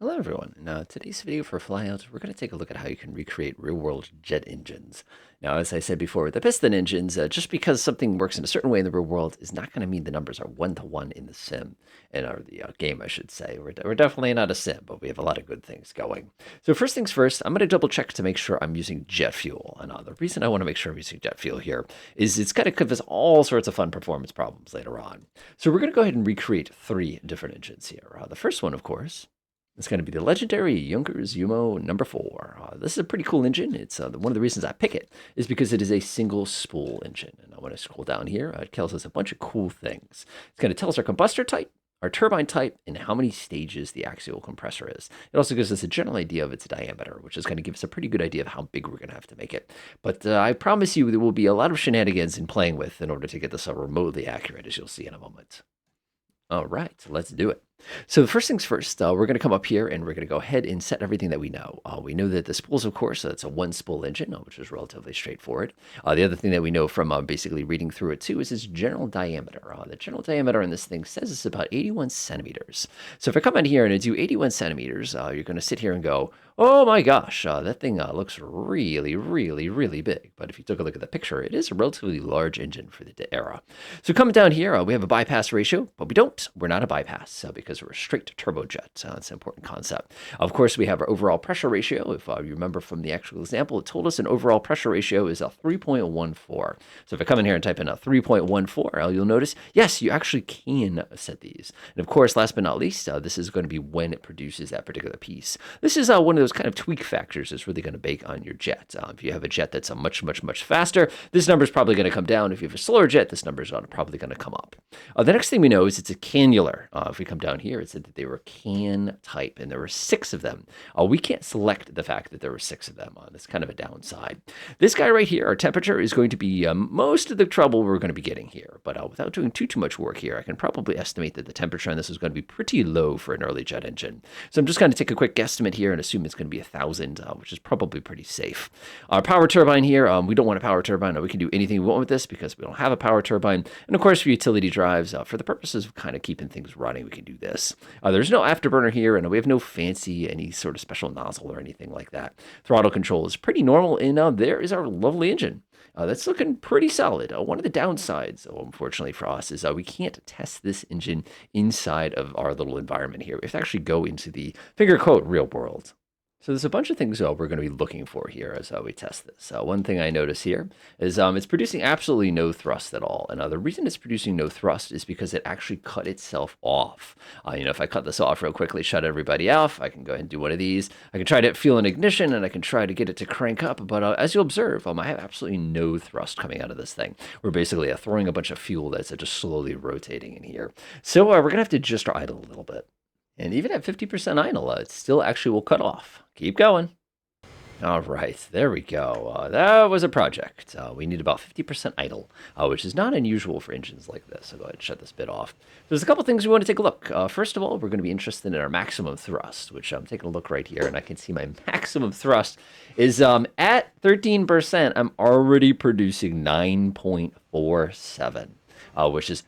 Hello everyone. In today's video for Flyout, we're going to take a look at how you can recreate real-world jet engines. Now, as I said before, with the piston engines, just because something works in a certain way in the real world is not going to mean the numbers are one-to-one in the sim, or the game, I should say. We're definitely not a sim, but we have a lot of good things going. So first things first, I'm going to double check to make sure I'm using jet fuel. And the reason I want to make sure I'm using jet fuel here is it's going to give us all sorts of fun performance problems later on. So we're going to go ahead and recreate three different engines here. The first one, of course, it's going to be the legendary Junkers Yumo number 4. This is a pretty cool engine. It's one of the reasons I pick it is because it is a single spool engine. And I want to scroll down here. It tells us a bunch of cool things. It's going to tell us our combustor type, our turbine type, and how many stages the axial compressor is. It also gives us a general idea of its diameter, which is going to give us a pretty good idea of how big we're going to have to make it. But I promise you there will be a lot of shenanigans in playing with in order to get this remotely accurate, as you'll see in a moment. All right, let's do it. So first things first, we're going to come up here and we're going to go ahead and set everything that we know. We know that the spools, of course, it's a one spool engine, which is relatively straightforward. The other thing that we know from basically reading through it too is its general diameter. The general diameter in this thing says it's about 81 centimeters. So if I come in here and I do 81 centimeters, you're going to sit here and go, oh my gosh, that thing looks really, really, really big. But if you took a look at the picture, it is a relatively large engine for the era. So coming down here, we have a bypass ratio, but we don't. We're not a bypass because we're a straight turbojet. That's an important concept. Of course, we have our overall pressure ratio. If you remember from the actual example, it told us an overall pressure ratio is a 3.14. So if I come in here and type in a 3.14, you'll notice, yes, you actually can set these. And of course, last but not least, this is going to be when it produces that particular piece. This is one of those kind of tweak factors that's really going to bake on your jet. If you have a jet that's much, much, much faster, this number is probably going to come down. If you have a slower jet, this number is probably going to come up. The next thing we know is it's a cannular. If we come down here, it said that they were can type, and there were 6 of them. We can't select the fact that there were 6 of them. That's kind of a downside. This guy right here, our temperature, is going to be most of the trouble we're going to be getting here. But without doing too much work here, I can probably estimate that the temperature on this is going to be pretty low for an early jet engine. So I'm just going to take a quick guesstimate here and assume it's going to be 1,000, which is probably pretty safe. Our power turbine here, we don't want a power turbine. We can do anything we want with this because we don't have a power turbine. And of course, for utility drives, for the purposes of kind of keeping things running, we can do this. There's no afterburner here, and we have no fancy, any sort of special nozzle or anything like that. Throttle control is pretty normal, and there is our lovely engine. That's looking pretty solid. One of the downsides, unfortunately for us, is we can't test this engine inside of our little environment here. We have to actually go into the finger quote real world. So there's a bunch of things we're going to be looking for here as we test this. One thing I notice here is it's producing absolutely no thrust at all. And the reason it's producing no thrust is because it actually cut itself off. If I cut this off real quickly, shut everybody off, I can go ahead and do one of these. I can try to feel an ignition and I can try to get it to crank up. But as you'll observe, I have absolutely no thrust coming out of this thing. We're basically throwing a bunch of fuel that's just slowly rotating in here. So we're going to have to just idle a little bit. And even at 50% idle, it still actually will cut off. Keep going. All right, there we go. That was a project. We need about 50% idle, which is not unusual for engines like this. So go ahead and shut this bit off. There's a couple things we want to take a look. First of all, we're going to be interested in our maximum thrust, which I'm taking a look right here, and I can see my maximum thrust is at 13%. I'm already producing 9.47, which is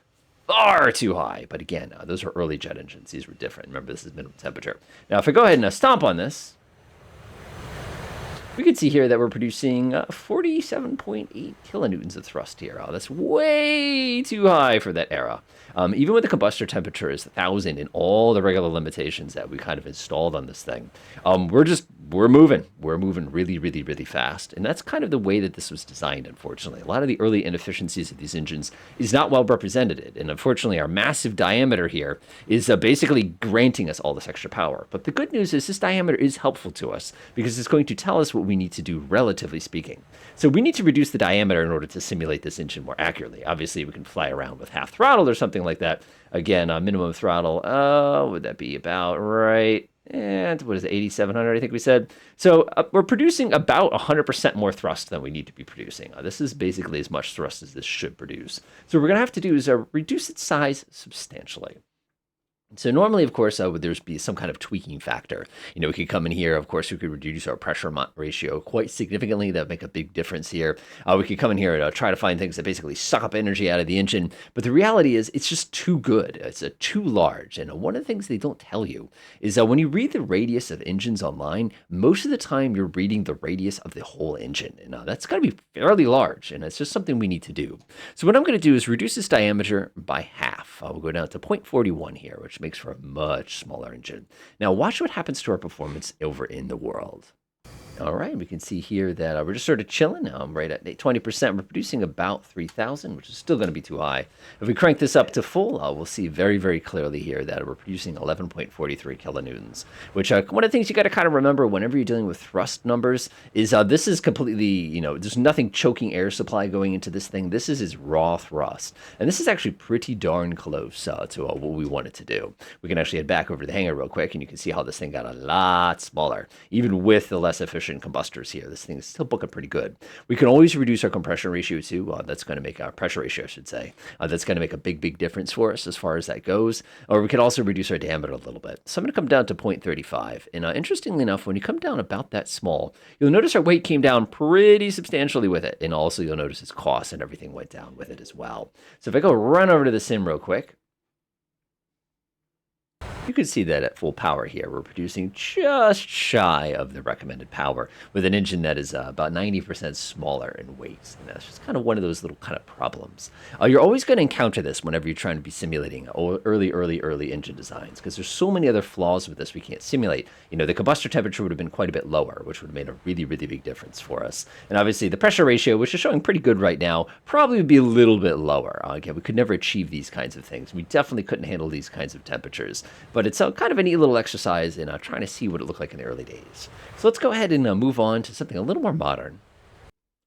far too high. But again, those are early jet engines. These were different. Remember, this is minimum temperature. Now, if I go ahead and stomp on this, we can see here that we're producing 47.8 kilonewtons of thrust here. That's way too high for that era. Even with the combustor temperature is 1,000 and all the regular limitations that we kind of installed on this thing, we're moving. We're moving really, really, really fast. And that's kind of the way that this was designed, unfortunately. A lot of the early inefficiencies of these engines is not well represented. And unfortunately, our massive diameter here is basically granting us all this extra power. But the good news is this diameter is helpful to us because it's going to tell us what we need to do, relatively speaking. So we need to reduce the diameter in order to simulate this engine more accurately. Obviously, we can fly around with half throttle or something like that. Again, minimum throttle, would that be about right? And what is it, 8,700, I think we said. So we're producing about 100% more thrust than we need to be producing. This is basically as much thrust as this should produce. So what we're going to have to do is reduce its size substantially. So normally, of course, would there's be some kind of tweaking factor. We could come in here. Of course, we could reduce our pressure ratio quite significantly. That would make a big difference here. We could come in here and try to find things that basically suck up energy out of the engine. But the reality is, it's just too good. It's too large. And one of the things they don't tell you is that when you read the radius of engines online, most of the time you're reading the radius of the whole engine, and that's got to be fairly large. And it's just something we need to do. So what I'm going to do is reduce this diameter by half. We'll go down to 0.41 here, which makes for a much smaller engine. Now watch what happens to our performance over in the world. All right, we can see here that we're just sort of chilling. Right at 20%, we're producing about 3,000, which is still going to be too high. If we crank this up to full, we'll see very, very clearly here that we're producing 11.43 kilonewtons, which one of the things you got to kind of remember whenever you're dealing with thrust numbers is this is completely, there's nothing choking air supply going into this thing. This is raw thrust. And this is actually pretty darn close to what we wanted to do. We can actually head back over to the hangar real quick, and you can see how this thing got a lot smaller, even with the less efficient combustors here. This thing is still booking pretty good. We can always reduce our compression ratio too. That's going to make our pressure ratio, I should say. That's going to make a big, big difference for us as far as that goes. Or we could also reduce our diameter a little bit. So I'm going to come down to 0.35. And interestingly enough, when you come down about that small, you'll notice our weight came down pretty substantially with it. And also you'll notice its cost and everything went down with it as well. So if I go run over to the sim real quick, you can see that at full power here, we're producing just shy of the recommended power with an engine that is about 90% smaller in weight. And that's just kind of one of those little kind of problems. You're always going to encounter this whenever you're trying to be simulating early engine designs, because there's so many other flaws with this we can't simulate. The combustor temperature would have been quite a bit lower, which would have made a really, really big difference for us. And obviously the pressure ratio, which is showing pretty good right now, probably would be a little bit lower. Again, we could never achieve these kinds of things. We definitely couldn't handle these kinds of temperatures. But it's kind of a neat little exercise in trying to see what it looked like in the early days. So let's go ahead and move on to something a little more modern.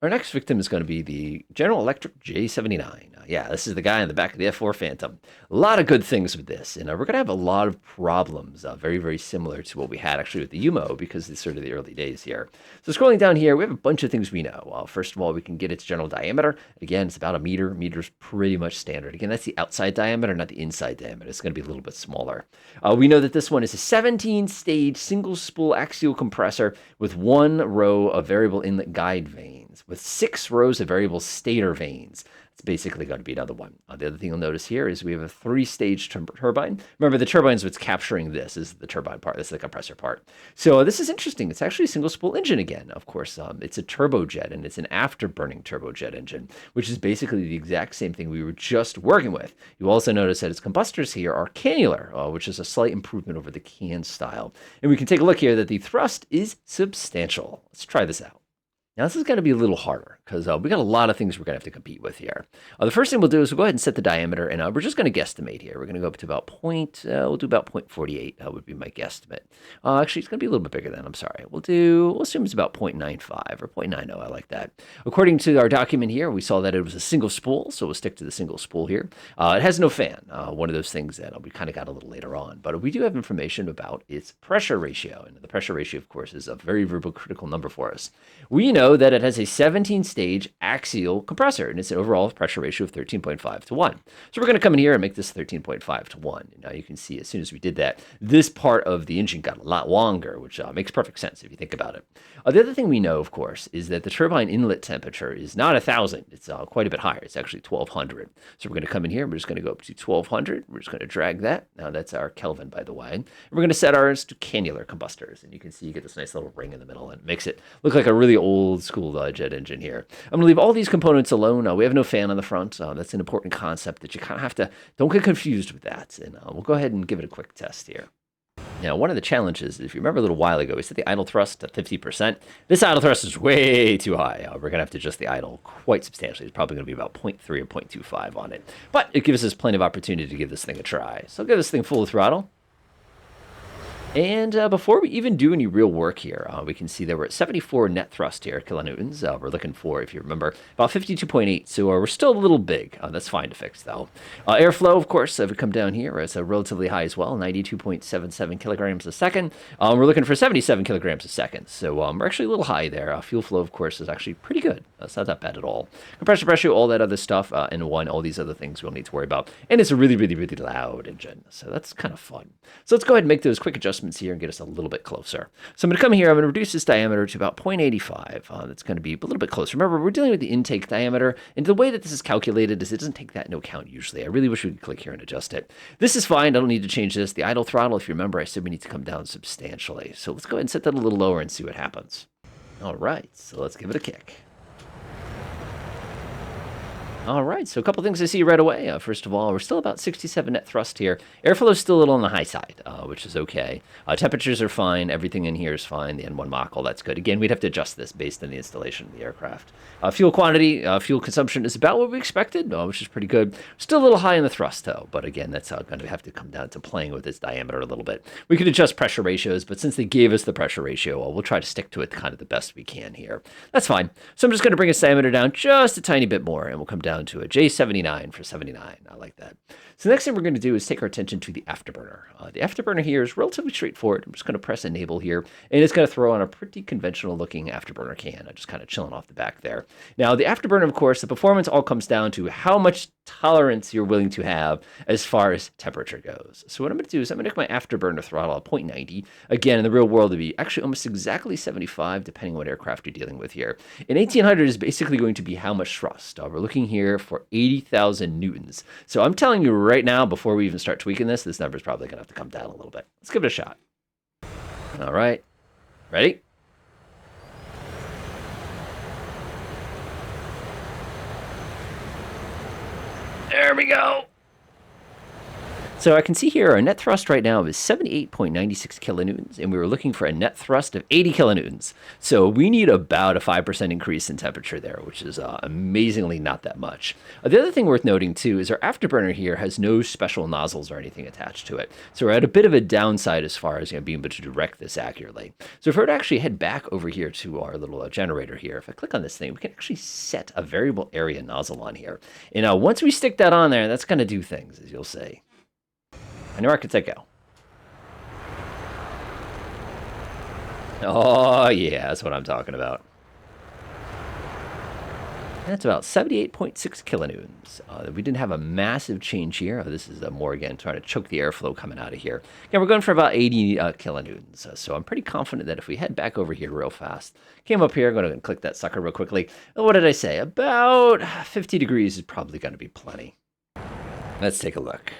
Our next victim is going to be the General Electric J79. Yeah, this is the guy in the back of the F4 Phantom. A lot of good things with this, and we're going to have a lot of problems, very, very similar to what we had actually with the UMO, because it's sort of the early days here. So scrolling down here, we have a bunch of things we know. First of all, we can get its general diameter. Again, it's about a meter. Meter's pretty much standard. Again, that's the outside diameter, not the inside diameter. It's going to be a little bit smaller. We know that this one is a 17-stage single-spool axial compressor with 1 row of variable inlet guide vanes, with 6 rows of variable stator vanes. It's basically going to be another one. The other thing you'll notice here is we have a 3-stage turbine. Remember, the turbine is what's capturing this. This is the turbine part. This is the compressor part. So this is interesting. It's actually a single-spool engine again. Of course, it's a turbojet, and it's an afterburning turbojet engine, which is basically the exact same thing we were just working with. You also notice that its combustors here are cannular, which is a slight improvement over the can style. And we can take a look here that the thrust is substantial. Let's try this out. Now, this is going to be a little harder because we got a lot of things we're going to have to compete with here. The first thing we'll do is we'll go ahead and set the diameter, and we're just going to guesstimate here. We're going to go up to about we'll do about 0.48 would be my guesstimate. Actually, it's going to be a little bit bigger than, I'm sorry. We'll assume it's about 0.95 or 0.90. I like that. According to our document here, we saw that it was a single spool, so we'll stick to the single spool here. It has no fan, one of those things that we kind of got a little later on. But we do have information about its pressure ratio, and the pressure ratio, of course, is a very, very critical number for us. We know that it has a 17-stage axial compressor, and it's an overall pressure ratio of 13.5 to 1. So we're going to come in here and make this 13.5 to 1. And now you can see as soon as we did that, this part of the engine got a lot longer, which makes perfect sense if you think about it. The other thing we know, of course, is that the turbine inlet temperature is not 1,000. It's quite a bit higher. It's actually 1,200. So we're going to come in here. We're just going to go up to 1,200. We're just going to drag that. Now that's our Kelvin, by the way. And we're going to set ours to cannular combustors. And you can see you get this nice little ring in the middle, and it makes it look like a really old school jet engine here. I'm going to leave all these components alone. We have no fan on the front. That's an important concept that you kind of have to, don't get confused with that. And we'll go ahead and give it a quick test here. Now, one of the challenges, if you remember a little while ago, we set the idle thrust to 50%. This idle thrust is way too high. We're going to have to adjust the idle quite substantially. It's probably going to be about 0.3 or 0.25 on it. But it gives us plenty of opportunity to give this thing a try. So I'll give this thing full throttle. And before we even do any real work here, we can see that we're at 74 net thrust here, kilonewtons. We're looking for, if you remember, about 52.8. So we're still a little big. That's fine to fix, though. Airflow, of course, if we come down here, is relatively high as well, 92.77 kilograms a second. We're looking for 77 kilograms a second. So we're actually a little high there. Fuel flow, of course, is actually pretty good. That's not that bad at all. Compressor pressure, all that other stuff, and all these other things we'll need to worry about. And it's a really, really, really loud engine. So that's kind of fun. So let's go ahead and make those quick adjustments here and get us a little bit closer. So I'm going to come here, I'm going to reduce this diameter to about 0.85. That's going to be a little bit closer. Remember, we're dealing with the intake diameter, and the way that this is calculated is it doesn't take that into account usually. I really wish we could click here and adjust it. This is fine. I don't need to change this. The idle throttle, if you remember, I said we need to come down substantially. So let's go ahead and set that a little lower and see what happens. All right, so let's give it a kick. All right, so a couple things I see right away. First of all, we're still about 67 net thrust here. Airflow is still a little on the high side, which is okay. Temperatures are fine. Everything in here is fine. The N1 Mach, all that's good. Again, we'd have to adjust this based on the installation of the aircraft. Fuel quantity, fuel consumption is about what we expected, which is pretty good. Still a little high in the thrust, though. But again, that's going to have to come down to playing with its diameter a little bit. We could adjust pressure ratios, but since they gave us the pressure ratio, we'll try to stick to it kind of the best we can here. That's fine. So I'm just going to bring its diameter down just a tiny bit more, and we'll come down to a J79 for 79. I like that. So the next thing we're going to do is take our attention to the afterburner. The afterburner here is relatively straightforward. I'm just going to press enable here, and it's going to throw on a pretty conventional looking afterburner can, just kind of chilling off the back there. Now the afterburner, of course, the performance all comes down to how much tolerance you're willing to have as far as temperature goes. So what I'm going to do is I'm going to make my afterburner throttle at 0.90. Again, in the real world, it'd be actually almost exactly 75, depending on what aircraft you're dealing with here. And 1800 is basically going to be how much thrust. We're looking here for 80,000 newtons. So I'm telling you right now, before we even start tweaking this number is probably going to have to come down a little bit. Let's give it a shot. All right. Ready? There we go. So I can see here our net thrust right now is 78.96 kilonewtons, and we were looking for a net thrust of 80 kilonewtons. So we need about a 5% increase in temperature there, which is amazingly not that much. The other thing worth noting, too, is our afterburner here has no special nozzles or anything attached to it. So we're at a bit of a downside as far as being able to direct this accurately. So if we were to actually head back over here to our little generator here, if I click on this thing, we can actually set a variable area nozzle on here. And once we stick that on there, that's going to do things, as you'll see. And where could that go? Oh, yeah, that's what I'm talking about. That's about 78.6 kilonewtons. We didn't have a massive change here. This is more, again, trying to choke the airflow coming out of here. Again, we're going for about 80 kilonewtons. So I'm pretty confident that if we head back over here real fast, came up here, I'm going to click that sucker real quickly. What did I say? About 50 degrees is probably going to be plenty. Let's take a look.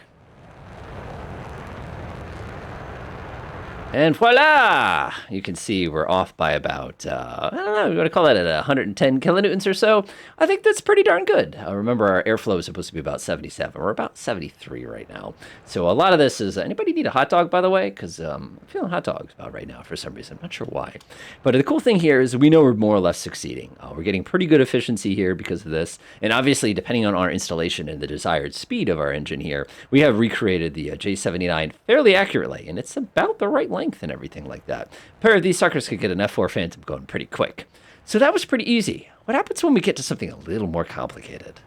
And voila! You can see we're off by about, I don't know, we're going to call that at 110 kilonewtons or so. I think that's pretty darn good. Remember, our airflow is supposed to be about 77. We're about 73 right now. So a lot of this is, anybody need a hot dog, by the way? Because I'm feeling hot dogs about right now for some reason. I'm not sure why. But the cool thing here is we know we're more or less succeeding. We're getting pretty good efficiency here because of this. And obviously, depending on our installation and the desired speed of our engine here, we have recreated the J79 fairly accurately. And it's about the right length and everything like that. A pair of these suckers could get an F4 Phantom going pretty quick. So that was pretty easy. What happens when we get to something a little more complicated?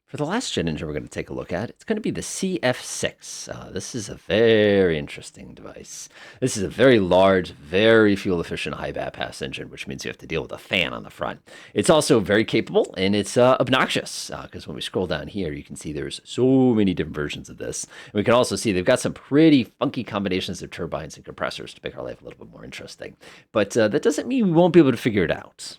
For the last jet engine we're going to take a look at, it's going to be the CF6. This is a very interesting device. This is a very large, very fuel-efficient high bypass engine, which means you have to deal with a fan on the front. It's also very capable, and it's obnoxious, because when we scroll down here, you can see there's so many different versions of this. And we can also see they've got some pretty funky combinations of turbines and compressors to make our life a little bit more interesting. But that doesn't mean we won't be able to figure it out.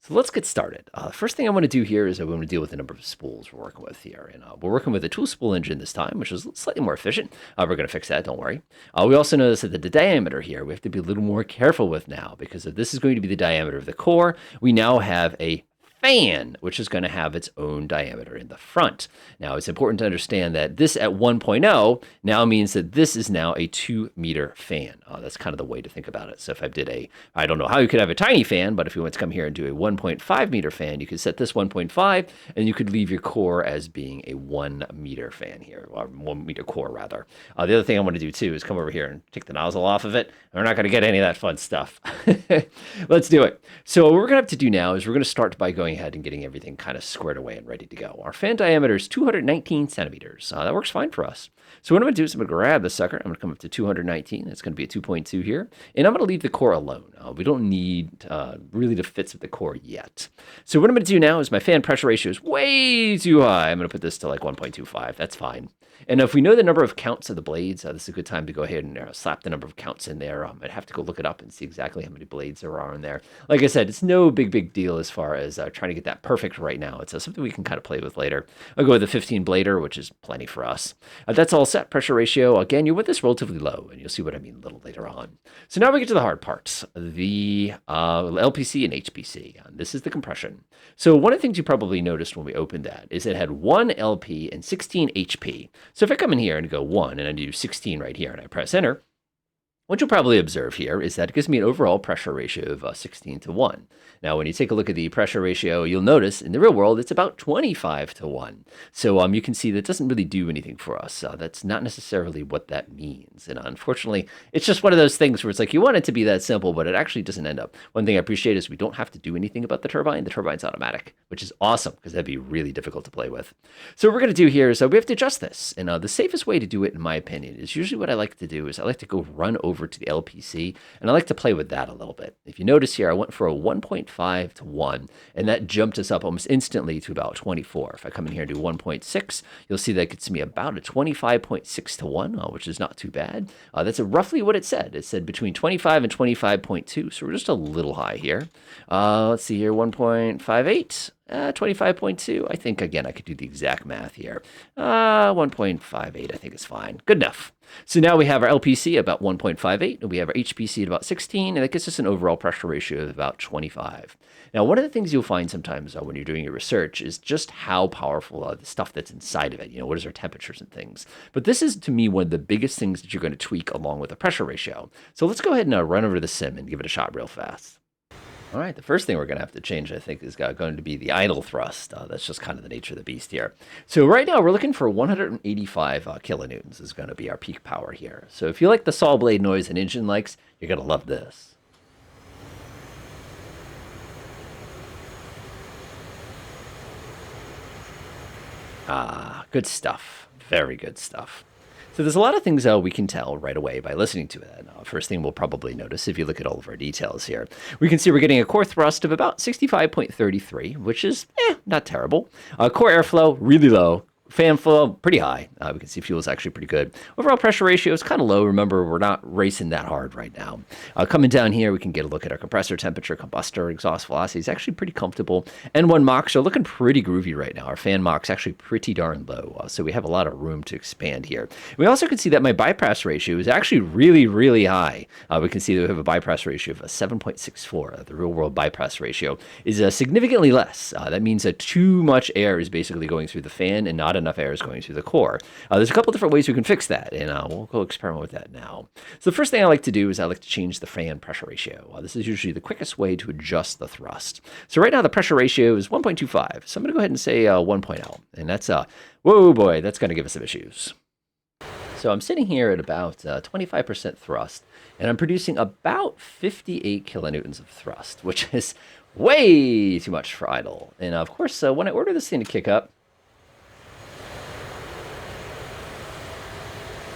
So let's get started. First thing I want to do here is I want to deal with the number of spools we're working with here. And we're working with a two-spool engine this time, which is slightly more efficient. We're going to fix that, don't worry. We also notice that the diameter here, we have to be a little more careful with now, because if this is going to be the diameter of the core, we now have a fan, which is going to have its own diameter in the front. Now, it's important to understand that this at 1.0 now means that this is now a 2-meter fan. That's kind of the way to think about it. So if I don't know how you could have a tiny fan, but if you want to come here and do a 1.5-meter fan, you could set this 1.5, and you could leave your core as being a 1-meter fan here, or 1-meter core, rather. The other thing I want to do, too, is come over here and take the nozzle off of it. We're not going to get any of that fun stuff. Let's do it. So what we're going to have to do now is we're going to start by going ahead and getting everything kind of squared away and ready to go. Our fan diameter is 219 centimeters. That works fine for us. So what I'm going to do is I'm going to grab the sucker. I'm going to come up to 219. It's going to be a 2.2 here. And I'm going to leave the core alone. We don't need really to fix with the core yet. So what I'm going to do now is my fan pressure ratio is way too high. I'm going to put this to like 1.25. That's fine. And if we know the number of counts of the blades, this is a good time to go ahead and slap the number of counts in there. I'd have to go look it up and see exactly how many blades there are in there. Like I said, it's no big deal as far as trying to get that perfect right now. It's something we can kind of play with later. I'll go with the 15 blader, which is plenty for us. That's all set. Pressure ratio, again, you want this relatively low, and you'll see what I mean a little later on. So now we get to the hard parts, the LPC and HPC. This is the compression. So one of the things you probably noticed when we opened that is it had 1 LP and 16 HP. So if I come in here and go 1 and I do 16 right here and I press enter, what you'll probably observe here is that it gives me an overall pressure ratio of 16 to 1. Now, when you take a look at the pressure ratio, you'll notice in the real world, it's about 25 to 1. So you can see that doesn't really do anything for us. That's not necessarily what that means. And unfortunately, it's just one of those things where it's like you want it to be that simple, but it actually doesn't end up. One thing I appreciate is we don't have to do anything about the turbine. The turbine's automatic, which is awesome because that'd be really difficult to play with. So what we're going to do here is we have to adjust this. And the safest way to do it, in my opinion, is usually what I like to do is I like to go run over to the LPC, and I like to play with that a little bit. If you notice here, I went for a 1.5 to 1, and that jumped us up almost instantly to about 24. If I come in here and do 1.6, you'll see that gets me about a 25.6 to 1, which is not too bad. That's roughly what it said. It said between 25 and 25.2, so we're just a little high here. Let's see here, 1.58. 25.2. I think, again, I could do the exact math here. 1.58, I think is fine. Good enough. So now we have our LPC about 1.58, and we have our HPC at about 16, and that gets us an overall pressure ratio of about 25. Now, one of the things you'll find sometimes when you're doing your research is just how powerful the stuff that's inside of it. What is our temperatures and things. But this is, to me, one of the biggest things that you're going to tweak along with the pressure ratio. So let's go ahead and run over to the sim and give it a shot real fast. All right, the first thing we're going to have to change, I think, is going to be the idle thrust. That's just kind of the nature of the beast here. So right now, we're looking for 185 kilonewtons is going to be our peak power here. So if you like the saw blade noise an engine likes, you're going to love this. Good stuff. Very good stuff. So there's a lot of things we can tell right away by listening to it. First thing we'll probably notice if you look at all of our details here, we can see we're getting a core thrust of about 65.33, which is not terrible. Core airflow, really low. Fan flow, pretty high. We can see fuel is actually pretty good. Overall pressure ratio is kind of low. Remember, we're not racing that hard right now. Coming down here, we can get a look at our compressor temperature, combustor, exhaust velocity. It's actually pretty comfortable. N1 Machs are looking pretty groovy right now. Our fan Mach's actually pretty darn low, so we have a lot of room to expand here. We also can see that my bypass ratio is actually really high. We can see that we have a bypass ratio of a 7.64. The real-world bypass ratio is significantly less. That means that too much air is basically going through the fan and not enough air is going through the core. There's a couple different ways we can fix that, and we'll go experiment with that now. So the first thing I like to do is I like to change the fan pressure ratio. This is usually the quickest way to adjust the thrust. So right now the pressure ratio is 1.25. So I'm going to go ahead and say 1.0, and that's, whoa boy, that's going to give us some issues. So I'm sitting here at about 25% thrust, and I'm producing about 58 kilonewtons of thrust, which is way too much for idle. And of course, when I order this thing to kick up,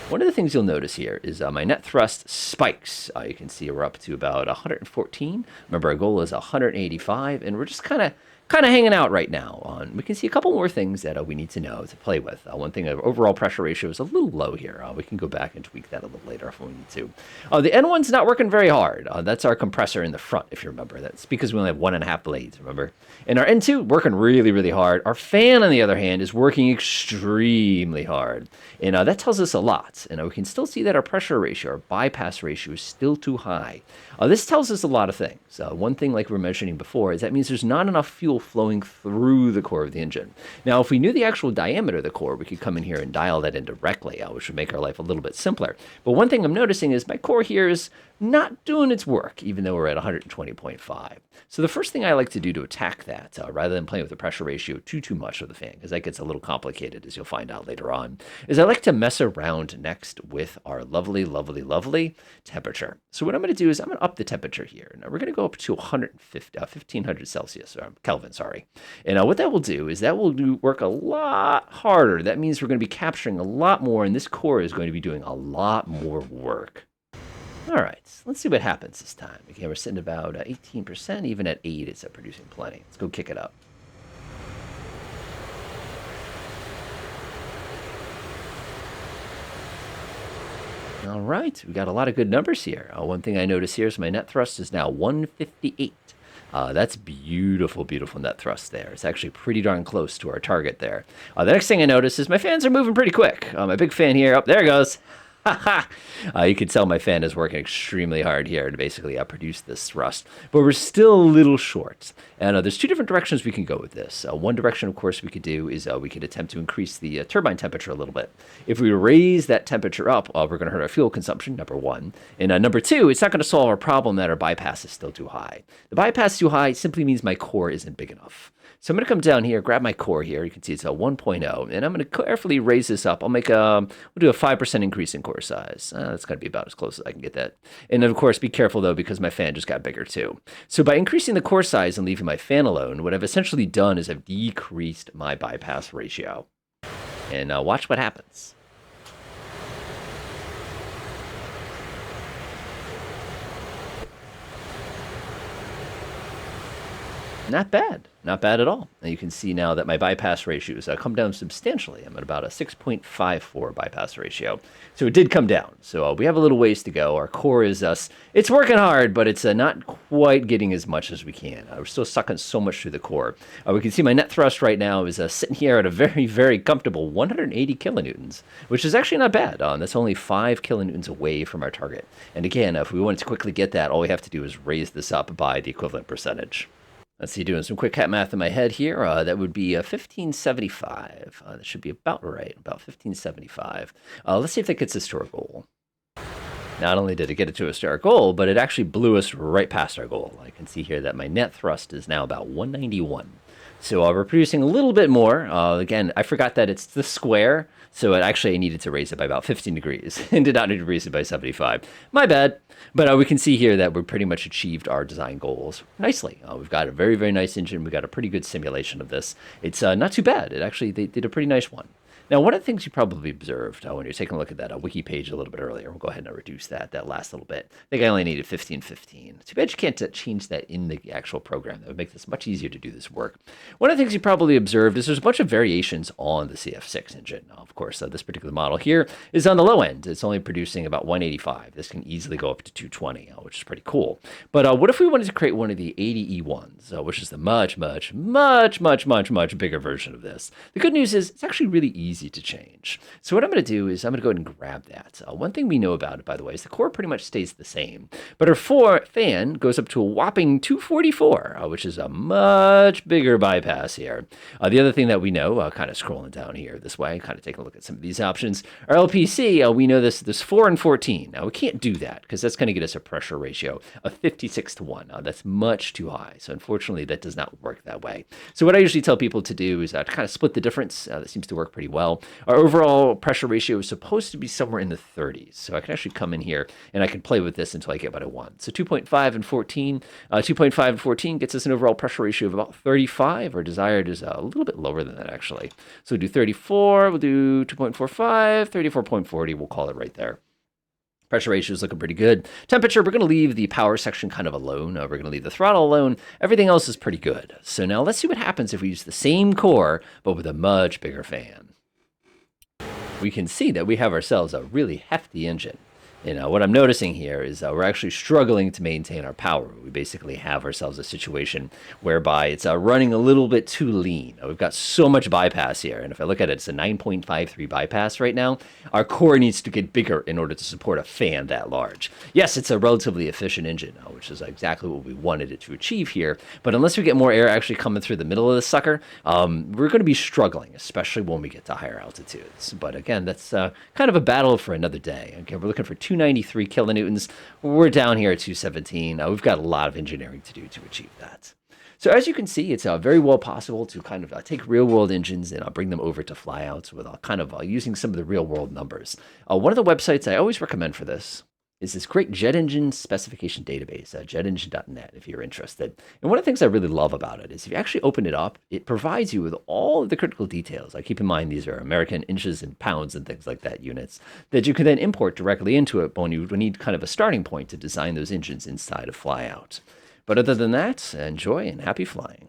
one of the things you'll notice here is my net thrust spikes. You can see we're up to about 114. Remember, our goal is 185, and we're just kind of hanging out right now. We can see a couple more things that we need to know to play with. One thing, overall pressure ratio is a little low here. We can go back and tweak that a little later if we need to. The N1's not working very hard. That's our compressor in the front, if you remember. That's because we only have 1.5 blades, remember? And our N2 working really hard. Our fan, on the other hand, is working extremely hard. And that tells us a lot. And we can still see that our pressure ratio, our bypass ratio, is still too high. This tells us a lot of things. One thing, like we were mentioning before, is that means there's not enough fuel fuel flowing through the core of the engine. Now, if we knew the actual diameter of the core, we could come in here and dial that in directly, which would make our life a little bit simpler. But one thing I'm noticing is my core here is not doing its work, even though we're at 120.5. So the first thing I like to do to attack that, rather than playing with the pressure ratio too much of the fan, because that gets a little complicated, as you'll find out later on, is I like to mess around next with our lovely temperature. So what I'm going to do is I'm going to up the temperature here. Now we're going to go up to 1500 Celsius, or Kelvin, sorry. And what that will do is that will work a lot harder. That means we're going to be capturing a lot more, and this core is going to be doing a lot more work. All right, let's see what happens this time. Again, we're sitting about 18%. Even at 8, it's producing plenty. Let's go kick it up. All right, we got a lot of good numbers here. One thing I notice here is my net thrust is now 158. That's beautiful net thrust there. It's actually pretty darn close to our target there. The next thing I notice is my fans are moving pretty quick. My big fan here, there it goes. You can tell my fan is working extremely hard here to basically produce this thrust, but we're still a little short. And there's two different directions we can go with this. One direction, of course, we could do is we could attempt to increase the turbine temperature a little bit. If we raise that temperature up, we're going to hurt our fuel consumption, number one. And number two, it's not going to solve our problem that our bypass is still too high. The bypass too high simply means my core isn't big enough. So I'm going to come down here, grab my core here. You can see it's a 1.0, and I'm going to carefully raise this up. We'll do a 5% increase in core size. That's going to be about as close as I can get that. And then, of course, be careful, though, because my fan just got bigger, too. So by increasing the core size and leaving my fan alone, what I've essentially done is I've decreased my bypass ratio. And watch what happens. Not bad. Not bad at all. And you can see now that my bypass ratios come down substantially. I'm at about a 6.54 bypass ratio. So it did come down. So we have a little ways to go. Our core is it's working hard, but it's not quite getting as much as we can. We're still sucking so much through the core. We can see my net thrust right now is sitting here at a very comfortable 180 kilonewtons, which is actually not bad. That's only 5 kilonewtons away from our target. And again, if we wanted to quickly get that, all we have to do is raise this up by the equivalent percentage. Let's see, doing some quick cat math in my head here. That would be 1575. That should be about right, about 1575. Let's see if that gets us to our goal. Not only did it get it to us to our goal, but it actually blew us right past our goal. I can see here that my net thrust is now about 191. So we're producing a little bit more. Again, I forgot that it's the square, so I needed to raise it by about 15 degrees and did not need to raise it by 75. My bad. But we can see here that we pretty much achieved our design goals nicely. We've got a very nice engine. We've got a pretty good simulation of this. It's not too bad. They did a pretty nice one. Now, one of the things you probably observed when you're taking a look at that wiki page a little bit earlier, we'll go ahead and reduce that last little bit. I think I only needed 1515. Too bad you can't change that in the actual program. That would make this much easier to do this work. One of the things you probably observed is there's a bunch of variations on the CF6 engine. Now, of course, this particular model here is on the low end. It's only producing about 185. This can easily go up to 220, which is pretty cool. But what if we wanted to create one of the 80E1s, which is the much bigger version of this? The good news is it's actually really easy to change. So what I'm going to do is I'm going to go ahead and grab that. One thing we know about it, by the way, is the core pretty much stays the same, but our fan goes up to a whopping 244, which is a much bigger bypass here. The other thing that we know, kind of scrolling down here this way, kind of taking a look at some of these options, our LPC, we know this 4 and 14. Now we can't do that because that's going to get us a pressure ratio of 56 to 1. That's much too high. So unfortunately, that does not work that way. So what I usually tell people to do is to kind of split the difference. That seems to work pretty well. Our overall pressure ratio is supposed to be somewhere in the 30s. So I can actually come in here and I can play with this until I get about a 1. So 2.5 and 14. 2.5 and 14 gets us an overall pressure ratio of about 35. Our desired is a little bit lower than that, actually. So we'll do 34. We'll do 2.45. 34.40. We'll call it right there. Pressure ratio is looking pretty good. Temperature, we're going to leave the power section kind of alone. We're going to leave the throttle alone. Everything else is pretty good. So now let's see what happens if we use the same core, but with a much bigger fan. We can see that we have ourselves a really hefty engine. What I'm noticing here is we're actually struggling to maintain our power. We basically have ourselves a situation whereby it's running a little bit too lean. We've got so much bypass here, and if I look at it, it's a 9.53 bypass right now. Our core needs to get bigger in order to support a fan that large. Yes, it's a relatively efficient engine, which is exactly what we wanted it to achieve here, but unless we get more air actually coming through the middle of the sucker, we're going to be struggling, especially when we get to higher altitudes. But again, that's kind of a battle for another day. Okay, we're looking for 293 kilonewtons. We're down here at 217. We've got a lot of engineering to do to achieve that. So as you can see, it's very well possible to kind of take real-world engines and bring them over to Flyouts with kind of using some of the real-world numbers. One of the websites I always recommend for this is this great jet engine specification database, jetengine.net, if you're interested. And one of the things I really love about it is if you actually open it up, it provides you with all of the critical details. I keep in mind these are American inches and pounds and things like that units that you can then import directly into it when you need kind of a starting point to design those engines inside of Flyout. But other than that, enjoy and happy flying.